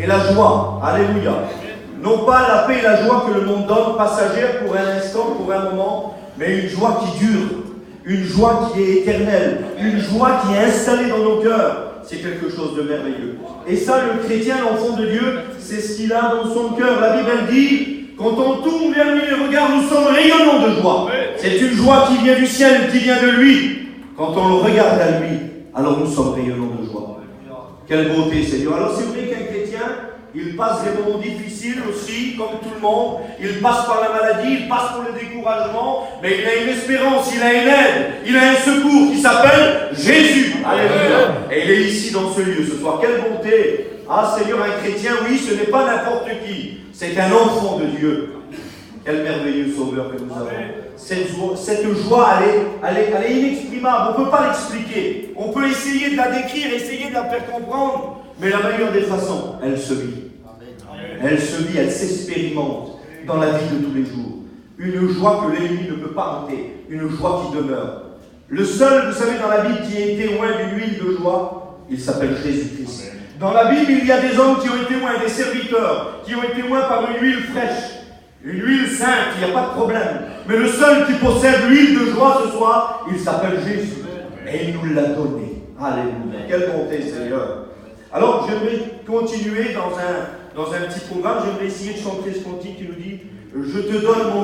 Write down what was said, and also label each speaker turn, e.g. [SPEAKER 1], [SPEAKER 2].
[SPEAKER 1] et la joie. Alléluia. Non pas la paix et la joie que le monde donne, passagère pour un instant, pour un moment, mais une joie qui dure, une joie qui est éternelle, une joie qui est installée dans nos cœurs. C'est quelque chose de merveilleux. Et ça, le chrétien, l'enfant de Dieu, c'est ce qu'il a dans son cœur. La Bible elle dit, quand on tourne vers lui et regarde, nous sommes rayonnants de joie. C'est une joie qui vient du ciel, qui vient de lui. Quand on le regarde à lui, alors nous sommes rayonnants de joie. Quelle beauté, Seigneur. Alors c'est vrai qu'un chrétien, il passe des moments difficiles aussi, comme tout le monde. Il passe par la maladie, il passe par le découragement, mais il a une espérance, il a une aide, il a un secours qui s'appelle Jésus. Alléluia. Et il est ici dans ce lieu ce soir. Quelle bonté. Ah Seigneur, un chrétien, oui, ce n'est pas n'importe qui. C'est un enfant de Dieu. Quel merveilleux sauveur que nous avons. Cette joie, elle est inexprimable. On ne peut pas l'expliquer. On peut essayer de la décrire, essayer de la faire comprendre. Mais la meilleure des façons, elle se vit. Elle se vit, elle s'expérimente dans la vie de tous les jours. Une joie que l'ennemi ne peut pas ôter. Une joie qui demeure. Le seul, vous savez, dans la Bible qui est témoin d'une huile de joie, il s'appelle Jésus-Christ. Dans la Bible, il y a des hommes qui ont été témoins, des serviteurs, qui ont été témoins par une huile fraîche. Une huile sainte, il n'y a pas de problème. Mais le seul qui possède l'huile de joie ce soir, il s'appelle Jésus. Et il nous l'a donné. Alléluia. Quelle bonté, Seigneur. Alors, j'aimerais continuer dans un petit programme. J'aimerais essayer de chanter ce cantique qui nous dit « Je te donne mon